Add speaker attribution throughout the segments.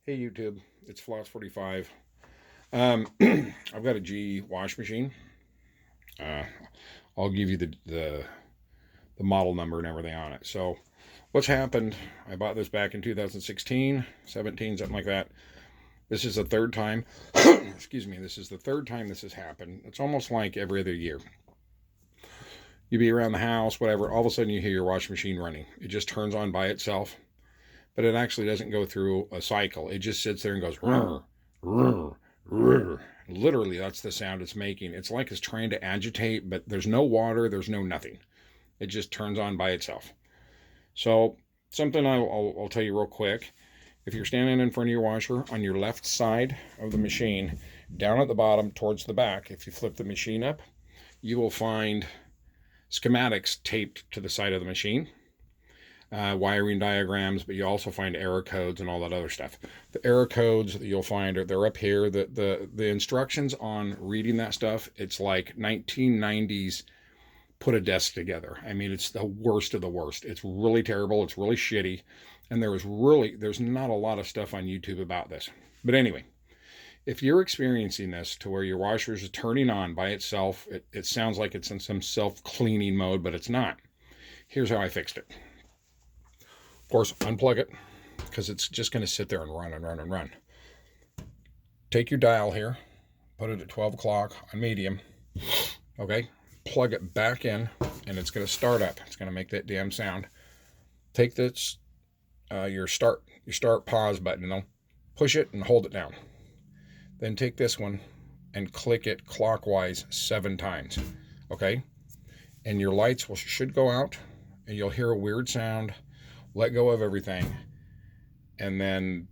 Speaker 1: Hey YouTube, it's Floss45. I've got a G wash machine. Uh, I'll give you the model number and everything on it. So what's happened, I bought this back in 2016, 17, something like that. This is the third time, excuse me, this is the third time this has happened. It's almost like every other year. You be around the house, whatever, all of a sudden you hear your washing machine running. It just turns on by itself, but it actually doesn't go through a cycle. It just sits there and goes, rrr, rrr, rrr. Literally, that's the sound it's making. It's like it's trying to agitate, but there's no water, there's no nothing. It just turns on by itself. So something I'll tell you real quick. If you're standing in front of your washer, on your left side of the machine, down at the bottom towards the back, if you flip the machine up, you will find schematics taped to the side of the machine. Wiring diagrams, but you also find error codes and all that other stuff. The error codes that you'll find, they're up here. The instructions on reading that stuff, it's like 1990s put a desk together. I mean, it's the worst of the worst. It's really terrible. It's really shitty. And there's not a lot of stuff on YouTube about this. But anyway, if you're experiencing this to where your washer is turning on by itself, it sounds like it's in some self-cleaning mode, but it's not. Here's how I fixed it. Of course, unplug it, because it's just going to sit there and run and run and run. Take your dial here, put it at 12 o'clock on medium, okay? Plug it back in, and it's going to start up. It's going to make that damn sound. Take this, your start pause button, and push it and hold it down. Then take this one and click it clockwise 7 times, okay? And your lights should go out, and you'll hear a weird sound. Let go of everything, and then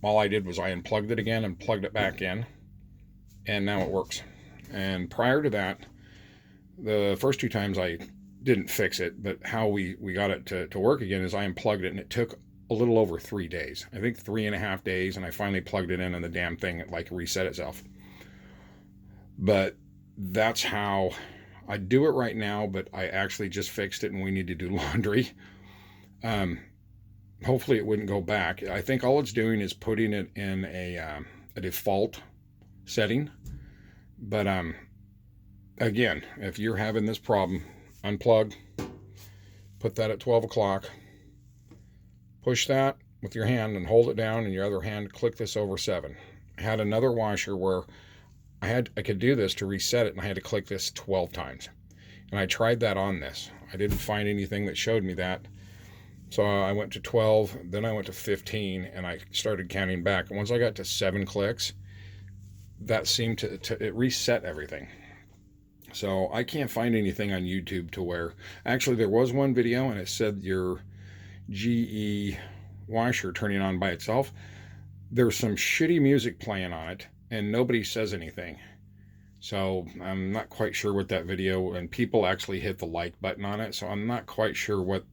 Speaker 1: all I did was I unplugged it again and plugged it back in, and now it works. And prior to that, the first 2 times I didn't fix it, but how we got it to work again is I unplugged it, and it took a little over 3 days. I think 3.5 days, and I finally plugged it in, and the damn thing like reset itself. But that's how I do it right now, but I actually just fixed it, and we need to do laundry. Hopefully it wouldn't go back. I think all it's doing is putting it in a default setting. But again, if you're having this problem, unplug, put that at 12 o'clock, push that with your hand and hold it down, and your other hand click this over 7. I had another washer where I could do this to reset it, and I had to click this 12 times. And I tried that on this. I didn't find anything that showed me that. So I went to 12, then I went to 15, and I started counting back. And once I got to 7 clicks, that seemed to it reset everything. So I can't find anything on YouTube to where, actually there was one video and it said your GE washer turning on by itself. There's some shitty music playing on it, and nobody says anything. So I'm not quite sure what that video, and people actually hit the like button on it, so I'm not quite sure what.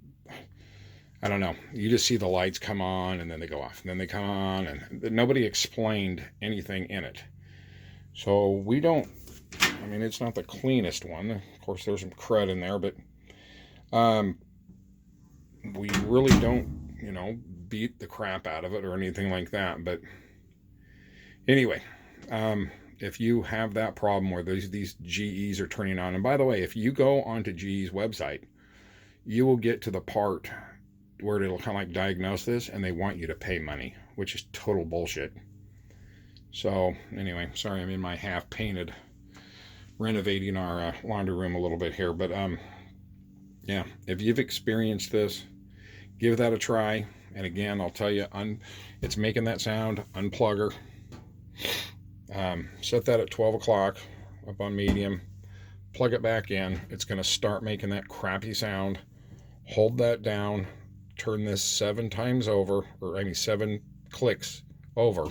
Speaker 1: I don't know. You just see the lights come on, and then they go off, and then they come on, and nobody explained anything in it. So we don't, I mean, it's not the cleanest one. Of course, there's some crud in there, but we really don't, beat the crap out of it or anything like that. But anyway, if you have that problem where these GEs are turning on, and by the way, if you go onto GE's website, you will get to the part where it'll kind of like diagnose this, and they want you to pay money, which is total bullshit. So anyway, sorry, I'm in my half painted, renovating our laundry room a little bit here, but yeah, if you've experienced this, give that a try. And again, I'll tell you, it's making that sound. Unplug her, set that at 12 o'clock up on medium, plug it back in. It's going to start making that crappy sound. Hold that down, turn this 7 times over, or I mean 7 clicks over.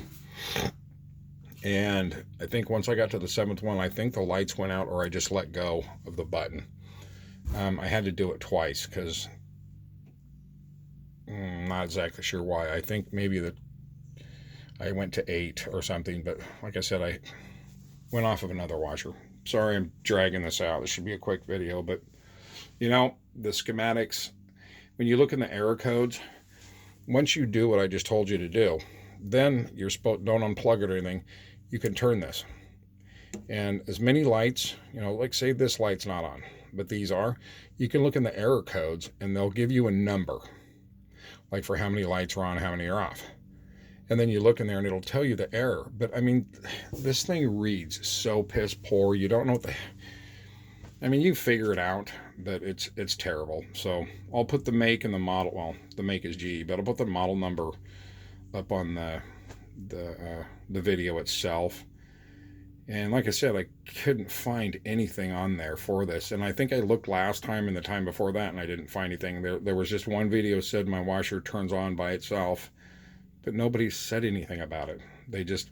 Speaker 1: And I think once I got to the 7th one, I think the lights went out, or I just let go of the button. I had to do it twice because I'm not exactly sure why. I think maybe that I went to 8 or something, but like I said, I went off of another washer. Sorry I'm dragging this out. This should be a quick video, but the schematics, when you look in the error codes, once you do what I just told you to do, then you're supposed, don't unplug it or anything. You can turn this. And as many lights, you know, like say this light's not on, but these are, you can look in the error codes and they'll give you a number, like for how many lights are on, how many are off. And then you look in there and it'll tell you the error. But I mean, this thing reads so piss poor. You don't know what the, I mean, you figure it out, but it's terrible. So I'll put the make and the model, well, the make is G, but I'll put the model number up on the video itself. And like I said, I couldn't find anything on there for this. And I think I looked last time and the time before that, and I didn't find anything. There was just one video said my washer turns on by itself, but nobody said anything about it. They just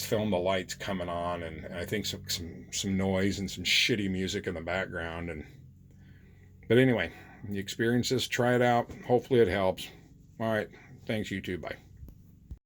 Speaker 1: filmed the lights coming on, and I think some noise and some shitty music in the background. But anyway, you experience this, try it out. Hopefully it helps. All right, thanks YouTube, bye.